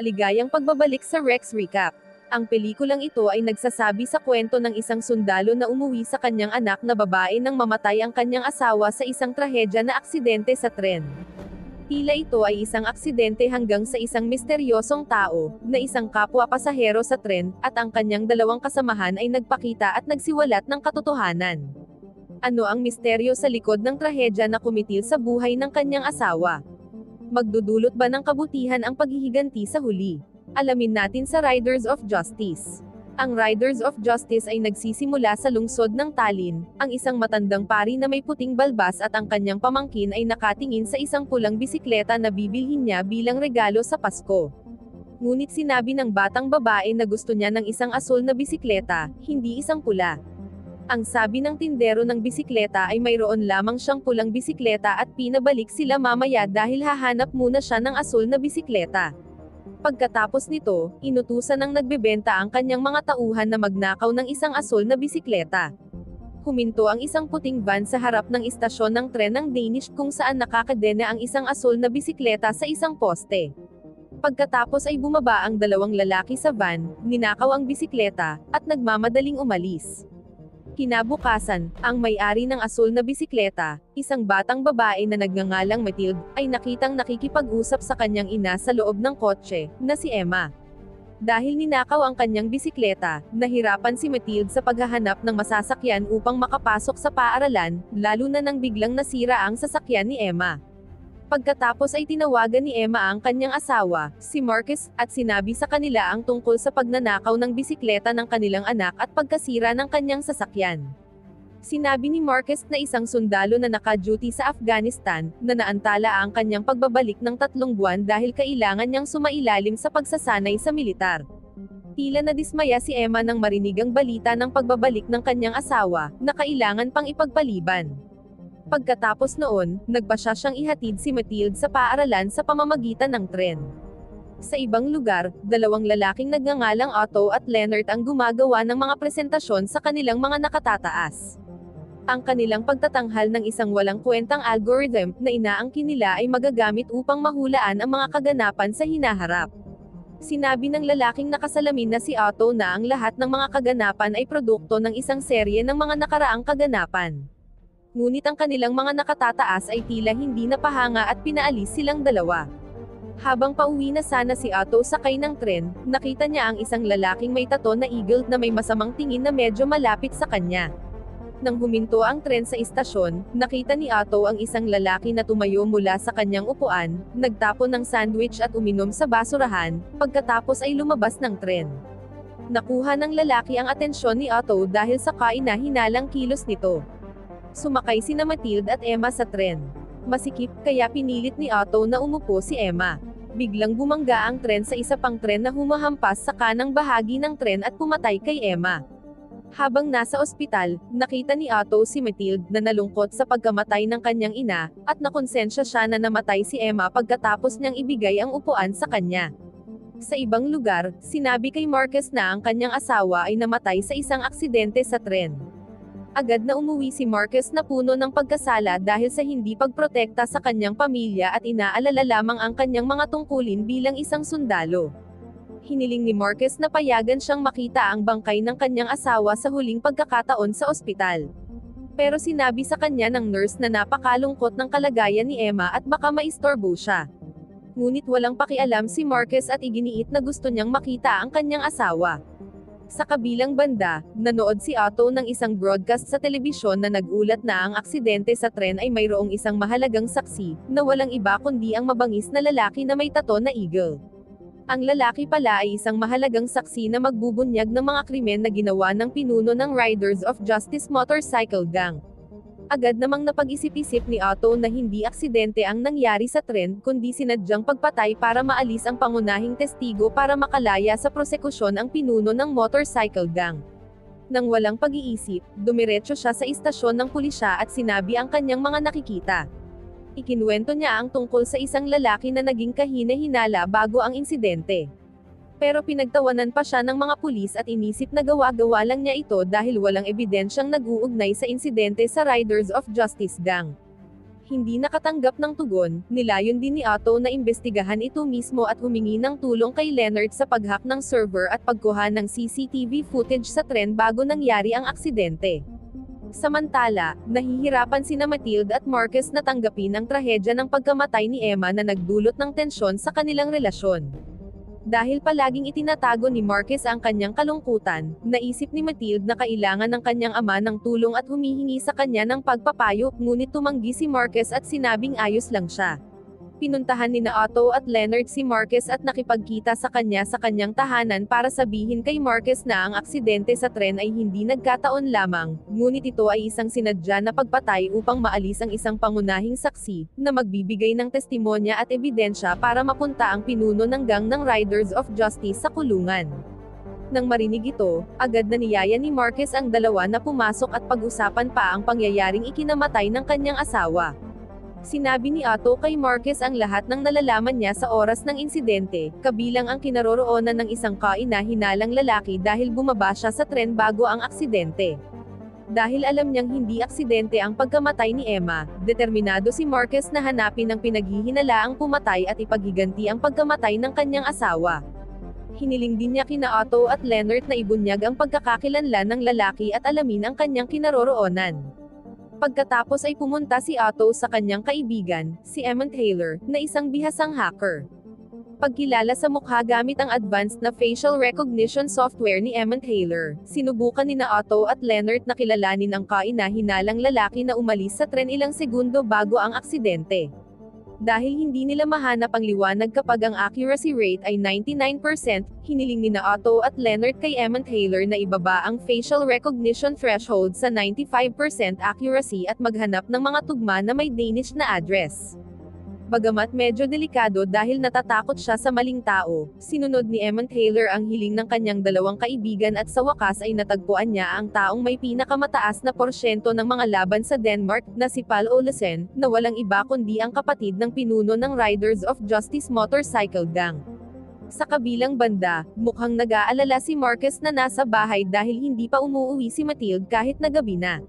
Maligayang pagbabalik sa Rex Recap. Ang pelikulang ito ay nagsasabi sa kwento ng isang sundalo na umuwi sa kanyang anak na babae nang mamatay ang kanyang asawa sa isang trahedya na aksidente sa tren. Tila ito ay isang aksidente hanggang sa isang misteryosong tao, na isang kapwa pasahero sa tren, at ang kanyang dalawang kasamahan ay nagpakita at nagsiwalat ng katotohanan. Ano ang misteryo sa likod ng trahedya na kumitil sa buhay ng kanyang asawa? Magdudulot ba ng kabutihan ang paghihiganti sa huli? Alamin natin sa Riders of Justice. Ang Riders of Justice ay nagsisimula sa lungsod ng Tallinn, ang isang matandang pari na may puting balbas at ang kanyang pamangkin ay nakatingin sa isang pulang bisikleta na bibilhin niya bilang regalo sa Pasko. Ngunit sinabi ng batang babae na gusto niya ng isang asul na bisikleta, hindi isang pula. Ang sabi ng tindero ng bisikleta ay mayroon lamang siyang pulang bisikleta at pinabalik sila mamaya dahil hahanap muna siya ng asul na bisikleta. Pagkatapos nito, inutusan ng nagbebenta ang kanyang mga tauhan na magnakaw ng isang asul na bisikleta. Huminto ang isang puting van sa harap ng istasyon ng tren ng Danish kung saan nakakadena ang isang asul na bisikleta sa isang poste. Pagkatapos ay bumaba ang dalawang lalaki sa van, ninakaw ang bisikleta, at nagmamadaling umalis. Kinabukasan, ang may-ari ng asul na bisikleta, isang batang babae na nagngangalang Matilde, ay nakitang nakikipag-usap sa kanyang ina sa loob ng kotse, na si Emma. Dahil ninakaw ang kanyang bisikleta, nahirapan si Matilde sa paghahanap ng masasakyan upang makapasok sa paaralan, lalo na nang biglang nasira ang sasakyan ni Emma. Pagkatapos ay tinawagan ni Emma ang kanyang asawa, si Marcus, at sinabi sa kanila ang tungkol sa pagnanakaw ng bisikleta ng kanilang anak at pagkasira ng kanyang sasakyan. Sinabi ni Marcus na isang sundalo na naka-duty sa Afghanistan, na naantala ang kanyang pagbabalik ng 3 buwan dahil kailangan niyang sumailalim sa pagsasanay sa militar. Tila nadismaya si Emma nang marinig ang balita ng pagbabalik ng kanyang asawa, na kailangan pang ipagpaliban. Pagkatapos noon, nagpasya siyang ihatid si Matilde sa paaralan sa pamamagitan ng tren. Sa ibang lugar, dalawang lalaking nagngangalang Otto at Leonard ang gumagawa ng mga presentasyon sa kanilang mga nakatataas. Ang kanilang pagtatanghal ng isang walang kwentang algorithm na inaangkin nila ay magagamit upang mahulaan ang mga kaganapan sa hinaharap. Sinabi ng lalaking nakasalamin na si Otto na ang lahat ng mga kaganapan ay produkto ng isang serye ng mga nakaraang kaganapan. Ngunit ang kanilang mga nakatataas ay tila hindi napahanga at pinaalis silang dalawa. Habang pauwi na sana si Otto sakay ng tren, nakita niya ang isang lalaking may tato na eagle na may masamang tingin na medyo malapit sa kanya. Nang huminto ang tren sa istasyon, nakita ni Otto ang isang lalaki na tumayo mula sa kanyang upuan, nagtapon ng sandwich at uminom sa basurahan, pagkatapos ay lumabas ng tren. Nakuha ng lalaki ang atensyon ni Otto dahil sa kaina-hinalang kilos nito. Sumakay sina Matilde at Emma sa tren. Masikip, kaya pinilit ni Otto na umupo si Emma. Biglang bumangga ang tren sa isa pang tren na humahampas sa kanang bahagi ng tren at pumatay kay Emma. Habang nasa ospital, nakita ni Otto si Matilde na nalungkot sa pagkamatay ng kanyang ina, at nakonsensya siya na namatay si Emma pagkatapos niyang ibigay ang upuan sa kanya. Sa ibang lugar, sinabi kay Marcus na ang kanyang asawa ay namatay sa isang aksidente sa tren. Agad na umuwi si Marcus na puno ng pagkasala dahil sa hindi pagprotekta sa kanyang pamilya at inaalala lamang ang kanyang mga tungkulin bilang isang sundalo. Hiniling ni Marcus na payagan siyang makita ang bangkay ng kanyang asawa sa huling pagkakataon sa ospital. Pero sinabi sa kanya ng nurse na napakalungkot ng kalagayan ni Emma at baka maistorbo siya. Ngunit walang pakialam si Marcus at iginiit na gusto niyang makita ang kanyang asawa. Sa kabilang banda, nanood si Otto ng isang broadcast sa telebisyon na nag-ulat na ang aksidente sa tren ay mayroong isang mahalagang saksi, na walang iba kundi ang mabangis na lalaki na may tato na eagle. Ang lalaki pala ay isang mahalagang saksi na magbubunyag ng mga krimen na ginawa ng pinuno ng Riders of Justice Motorcycle Gang. Agad namang napag-isip-isip ni Otto na hindi aksidente ang nangyari sa tren kundi sinadyang pagpatay para maalis ang pangunahing testigo para makalaya sa prosekusyon ang pinuno ng motorcycle gang. Nang walang pag-iisip, dumiretso siya sa istasyon ng pulisya at sinabi ang kanyang mga nakikita. Ikinuwento niya ang tungkol sa isang lalaki na naging kahina-hinala bago ang insidente. Pero pinagtawanan pa siya ng mga pulis at inisip na gawa-gawa lang niya ito dahil walang ebidensyang nag-uugnay sa insidente sa Riders of Justice Gang. Hindi nakatanggap ng tugon, nilayon din ni Otto na imbestigahan ito mismo at humingi ng tulong kay Leonard sa pag-hack ng server at pagkuha ng CCTV footage sa tren bago nangyari ang aksidente. Samantala, nahihirapan sina Matilde at Marcus na tanggapin ang trahedya ng pagkamatay ni Emma na nagdulot ng tensyon sa kanilang relasyon. Dahil palaging itinatago ni Marcus ang kanyang kalungkutan, naisip ni Matilde na kailangan ng kanyang ama ng tulong at humihingi sa kanya ng pagpapayo, ngunit tumanggi si Marcus at sinabing ayos lang siya. Pinuntahan ni Otto at Leonard si Marcus at nakipagkita sa kanyang tahanan para sabihin kay Marcus na ang aksidente sa tren ay hindi nagkataon lamang, ngunit ito ay isang sinadya na pagpatay upang maalis ang isang pangunahing saksi, na magbibigay ng testimonya at ebidensya para mapunta ang pinuno ng gang ng Riders of Justice sa kulungan. Nang marinig ito, agad na niyaya ni Marcus ang dalawa na pumasok at pag-usapan pa ang pangyayaring ikinamatay ng kanyang asawa. Sinabi ni Otto kay Marcus ang lahat ng nalalaman niya sa oras ng insidente, kabilang ang kinaroroonan ng isang kaina-hinalang lalaki dahil bumaba siya sa tren bago ang aksidente. Dahil alam niyang hindi aksidente ang pagkamatay ni Emma, determinado si Marcus na hanapin ang pinaghihinalaang pumatay at ipaghiganti ang pagkamatay ng kanyang asawa. Hiniling din niya kina Otto at Leonard na ibunyag ang pagkakakilanlan ng lalaki at alamin ang kanyang kinaroroonan. Pagkatapos ay pumunta si Otto sa kanyang kaibigan, si Emmett Taylor, na isang bihasang hacker. Pagkilala sa mukha gamit ang advanced na facial recognition software ni Emmett Taylor, sinubukan ni Otto at Leonard na kilalanin ang kaina-hinalang lalaki na umalis sa tren ilang segundo bago ang aksidente. Dahil hindi nila mahanap ang liwanag kapag ang accuracy rate ay 99%, hiniling ni Otto at Leonard kay Emmett Taylor na ibaba ang facial recognition threshold sa 95% accuracy at maghanap ng mga tugma na may Danish na address. Bagamat medyo delikado dahil natatakot siya sa maling tao, sinunod ni Emmett Taylor ang hiling ng kanyang dalawang kaibigan at sa wakas ay natagpuan niya ang taong may pinakamataas na porsyento ng mga laban sa Denmark, na si Paul Olesen, na walang iba kundi ang kapatid ng pinuno ng Riders of Justice Motorcycle Gang. Sa kabilang banda, mukhang nag-aalala si Marcus na nasa bahay dahil hindi pa umuuwi si Matilde kahit na gabi na.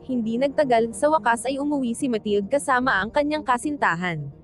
Hindi nagtagal, sa wakas ay umuwi si Matilde kasama ang kanyang kasintahan.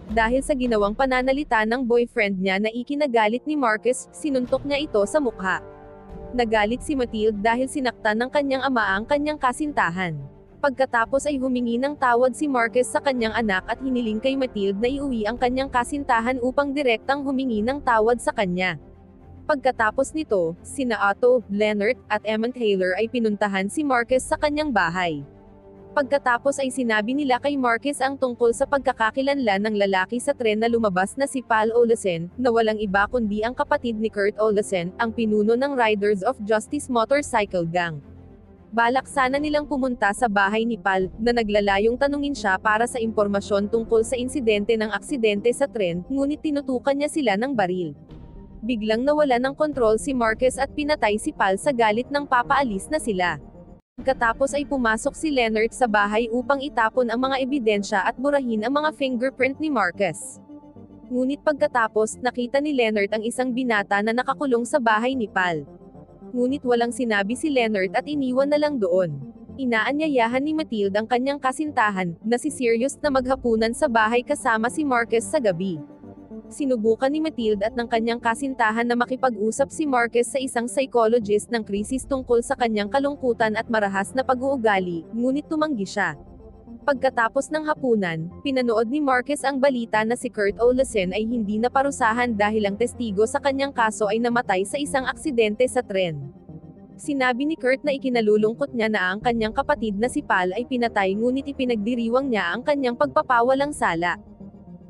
Dahil sa ginawang pananalita ng boyfriend niya na ikinagalit ni Marcus, sinuntok niya ito sa mukha. Nagalit si Matilde dahil sinaktan ng kanyang ama ang kanyang kasintahan. Pagkatapos ay humingi ng tawad si Marcus sa kanyang anak at hiniling kay Matilde na iuwi ang kanyang kasintahan upang direktang humingi ng tawad sa kanya. Pagkatapos nito, sina Otto, Leonard, at Emmett Taylor ay pinuntahan si Marcus sa kanyang bahay. Pagkatapos ay sinabi nila kay Marcus ang tungkol sa pagkakakilanlan ng lalaki sa tren na lumabas na si Paul Olesen, na walang iba kundi ang kapatid ni Kurt Olesen, ang pinuno ng Riders of Justice Motorcycle Gang. Balak sana nilang pumunta sa bahay ni Paul, na naglalayong tanungin siya para sa impormasyon tungkol sa insidente ng aksidente sa tren, ngunit tinutukan niya sila ng baril. Biglang nawala ng kontrol si Marcus at pinatay si Paul sa galit ng papaalis na sila. Pagkatapos ay pumasok si Leonard sa bahay upang itapon ang mga ebidensya at burahin ang mga fingerprint ni Marcus. Ngunit pagkatapos, nakita ni Leonard ang isang binata na nakakulong sa bahay ni Paul. Ngunit walang sinabi si Leonard at iniwan na lang doon. Inaanyayahan ni Matilde ang kanyang kasintahan, na si Sirius, na maghapunan sa bahay kasama si Marcus sa gabi. Sinubukan ni Matilde at ng kanyang kasintahan na makipag-usap si Marcus sa isang psychologist ng krisis tungkol sa kanyang kalungkutan at marahas na pag-uugali, ngunit tumanggi siya. Pagkatapos ng hapunan, pinanood ni Marcus ang balita na si Kurt Olesen ay hindi naparusahan dahil ang testigo sa kanyang kaso ay namatay sa isang aksidente sa tren. Sinabi ni Kurt na ikinalulungkot niya na ang kanyang kapatid na si Paul ay pinatay ngunit ipinagdiriwang niya ang kanyang pagpapawalang sala.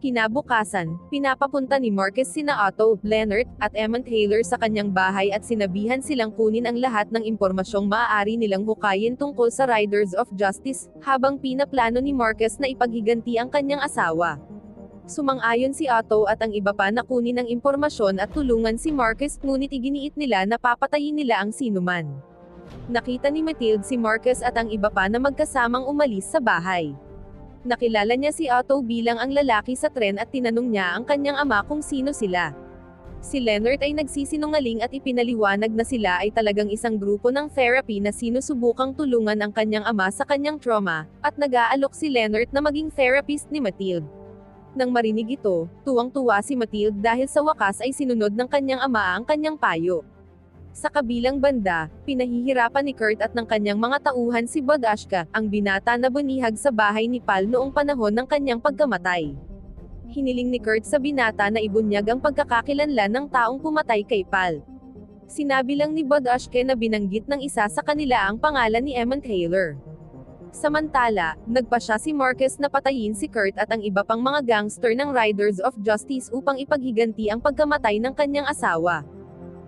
Kinabukasan, pinapapunta ni Marcus sina Otto, Leonard, at Emmett Taylor sa kanyang bahay at sinabihan silang kunin ang lahat ng impormasyong maaari nilang hukayin tungkol sa Riders of Justice, habang pinaplano ni Marcus na ipaghiganti ang kanyang asawa. Sumang-ayon si Otto at ang iba pa na kunin ang impormasyon at tulungan si Marcus, ngunit iginiit nila na papatayin nila ang sinuman. Nakita ni Matilde si Marcus at ang iba pa na magkasamang umalis sa bahay. Nakilala niya si Otto bilang ang lalaki sa tren at tinanong niya ang kanyang ama kung sino sila. Si Leonard ay nagsisinungaling at ipinaliwanag na sila ay talagang isang grupo ng therapy na sinusubukang tulungan ang kanyang ama sa kanyang trauma, at nag-aalok si Leonard na maging therapist ni Mathilde. Nang marinig ito, tuwang-tuwa si Mathilde dahil sa wakas ay sinunod ng kanyang ama ang kanyang payo. Sa kabilang banda, pinahihirapan ni Kurt at ng kanyang mga tauhan si Bodashka, ang binata na bunihag sa bahay ni Pal noong panahon ng kanyang pagkamatay. Hiniling ni Kurt sa binata na ibunyag ang pagkakakilanlan ng taong pumatay kay Pal. Sinabi lang ni Bodashka na binanggit ng isa sa kanila ang pangalan ni Emmett Taylor. Samantala, nagpasya si Marcus na patayin si Kurt at ang iba pang mga gangster ng Riders of Justice upang ipaghiganti ang pagkamatay ng kanyang asawa.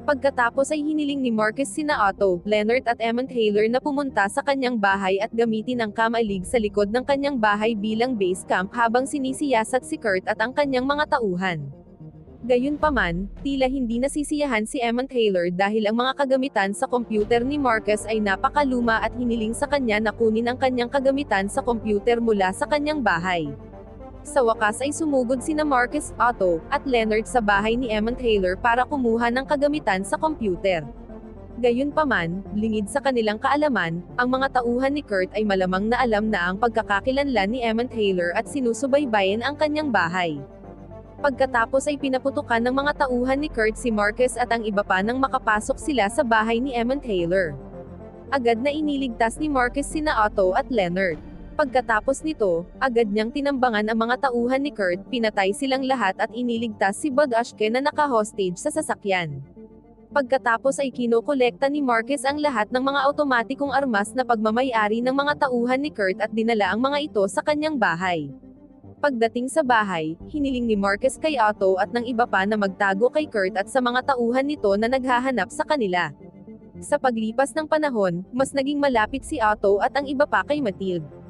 Pagkatapos ay hiniling ni Marcus sina Otto, Leonard at Emmett Taylor na pumunta sa kanyang bahay at gamitin ang kamalig sa likod ng kanyang bahay bilang base camp habang sinisiyasat si Kurt at ang kanyang mga tauhan. Gayunpaman, tila hindi nasisiyahan si Emmett Taylor dahil ang mga kagamitan sa computer ni Marcus ay napakaluma at hiniling sa kanya na kunin ang kanyang kagamitan sa computer mula sa kanyang bahay. Sa wakas ay sumugod sina Marcus, Otto, at Leonard sa bahay ni Emmett Taylor para kumuha ng kagamitan sa computer. Gayunpaman, lingid sa kanilang kaalaman, ang mga tauhan ni Kurt ay malamang na alam na ang pagkakakilanlan ni Emmett Taylor at sinusubaybayan ang kanyang bahay. Pagkatapos ay pinaputukan ng mga tauhan ni Kurt si Marcus at ang iba pa nang makapasok sila sa bahay ni Emmett Taylor. Agad na iniligtas ni Marcus sina Otto at Leonard. Pagkatapos nito, agad niyang tinambangan ang mga tauhan ni Kurt, pinatay silang lahat at iniligtas si Bodashka na naka-hostage sa sasakyan. Pagkatapos ay kinokolekta ni Marcus ang lahat ng mga otomatikong armas na pagmamay-ari ng mga tauhan ni Kurt at dinala ang mga ito sa kanyang bahay. Pagdating sa bahay, hiniling ni Marcus kay Otto at ng iba pa na magtago kay Kurt at sa mga tauhan nito na naghahanap sa kanila. Sa paglipas ng panahon, mas naging malapit si Otto at ang iba pa kay Mathilde.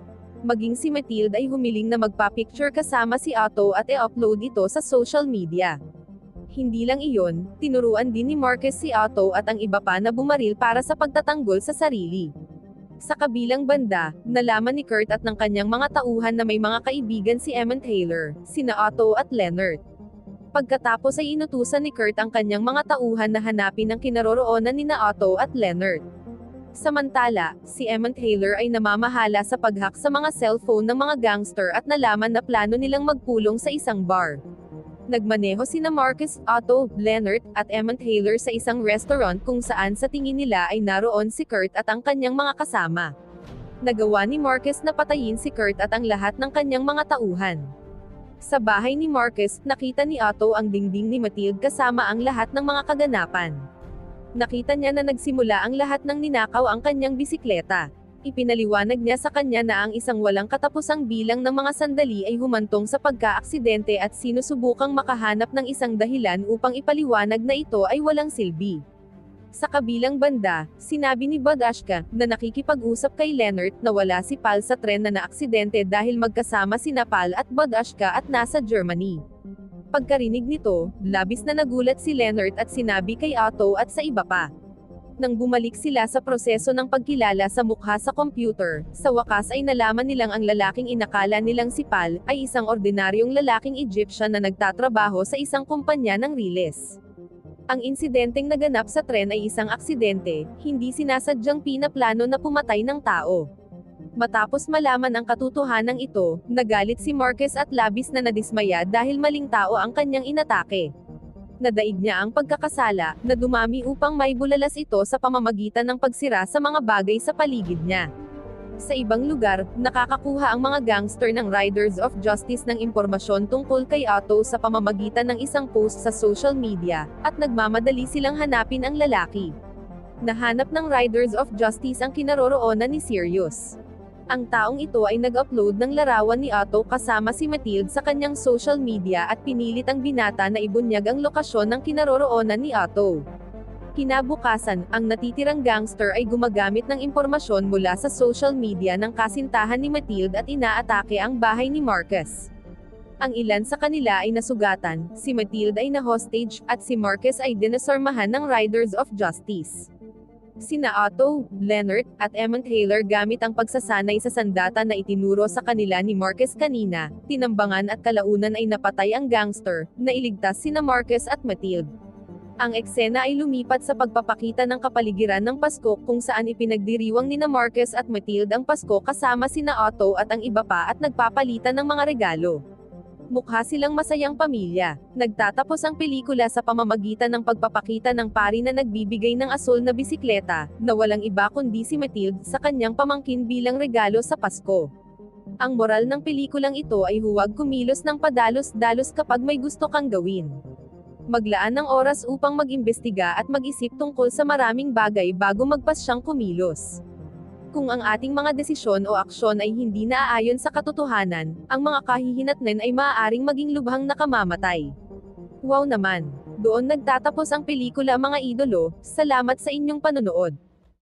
Maging si Mathilde ay humiling na magpa-picture kasama si Otto at i-upload ito sa social media. Hindi lang iyon, tinuruan din ni Marcus si Otto at ang iba pa na bumaril para sa pagtatanggol sa sarili. Sa kabilang banda, nalaman ni Kurt at ng kanyang mga tauhan na may mga kaibigan si Emmett Taylor, sina Otto at Leonard. Pagkatapos ay inutusan ni Kurt ang kanyang mga tauhan na hanapin ang kinaroroonan ni Otto at Leonard. Samantala, si Emmett Taylor ay namamahala sa pag-hack sa mga cellphone ng mga gangster at nalaman na plano nilang magpulong sa isang bar. Nagmaneho sina Marcus, Otto, Leonard, at Emmett Taylor sa isang restaurant kung saan sa tingin nila ay naroon si Kurt at ang kanyang mga kasama. Nagawa ni Marcus na patayin si Kurt at ang lahat ng kanyang mga tauhan. Sa bahay ni Marcus, nakita ni Otto ang dingding ni Mathilde kasama ang lahat ng mga kaganapan. Nakita niya na nagsimula ang lahat ng ninakaw ang kanyang bisikleta. Ipinaliwanag niya sa kanya na ang isang walang katapusang bilang ng mga sandali ay humantong sa pagka-aksidente at sinusubukang makahanap ng isang dahilan upang ipaliwanag na ito ay walang silbi. Sa kabilang banda, sinabi ni Bodashka na nakikipag-usap kay Leonard na wala si Pal sa tren na naaksidente dahil magkasama sina Pal at Bodashka at nasa Germany. Pagkarinig nito, labis na nagulat si Leonard at sinabi kay Otto at sa iba pa. Nang bumalik sila sa proseso ng pagkilala sa mukha sa computer, sa wakas ay nalaman nilang ang lalaking inakala nilang si Pal, ay isang ordinaryong lalaking Egyptian na nagtatrabaho sa isang kumpanya ng riles. Ang insidenteng naganap sa tren ay isang aksidente, hindi sinasadyang pinaplano na pumatay ng tao. Matapos malaman ang katotohanan ito, nagalit si Marcus at labis na nadismaya dahil maling tao ang kanyang inatake. Nadaig niya ang pagkakasala, na dumami upang maibulalas ito sa pamamagitan ng pagsira sa mga bagay sa paligid niya. Sa ibang lugar, nakakakuha ang mga gangster ng Riders of Justice ng impormasyon tungkol kay Otto sa pamamagitan ng isang post sa social media, at nagmamadali silang hanapin ang lalaki. Nahanap ng Riders of Justice ang kinaroroonan ni Sirius. Ang taong ito ay nag-upload ng larawan ni Otto kasama si Mathilde sa kanyang social media at pinilit ang binata na ibunyag ang lokasyon ng kinaroroonan ni Otto. Kinabukasan, ang natitirang gangster ay gumagamit ng impormasyon mula sa social media ng kasintahan ni Mathilde at inaatake ang bahay ni Marcus. Ang ilan sa kanila ay nasugatan, si Mathilde ay na-hostage, at si Marcus ay dinasarmahan ng Riders of Justice. Sina Otto, Leonard, at Emmett Taylor gamit ang pagsasanay sa sandata na itinuro sa kanila ni Marcus kanina, tinambangan at kalaunan ay napatay ang gangster, na iligtas sina Marcus at Mathilde. Ang eksena ay lumipat sa pagpapakita ng kapaligiran ng Pasko kung saan ipinagdiriwang nina Marcus at Matilde ang Pasko kasama sina Otto at ang iba pa at nagpapalitan ng mga regalo. Mukha silang masayang pamilya. Nagtatapos ang pelikula sa pamamagitan ng pagpapakita ng pari na nagbibigay ng asul na bisikleta, na walang iba kundi si Matilde, sa kanyang pamangkin bilang regalo sa Pasko. Ang moral ng pelikulang ito ay huwag kumilos ng padalos-dalos kapag may gusto kang gawin. Maglaan ng oras upang mag-imbestiga at mag-isip tungkol sa maraming bagay bago magpasyang kumilos. Kung ang ating mga desisyon o aksyon ay hindi naaayon sa katotohanan, ang mga kahihinatnan ay maaaring maging lubhang nakamamatay. Wow naman! Doon nagtatapos ang pelikula mga idolo, salamat sa inyong panonood.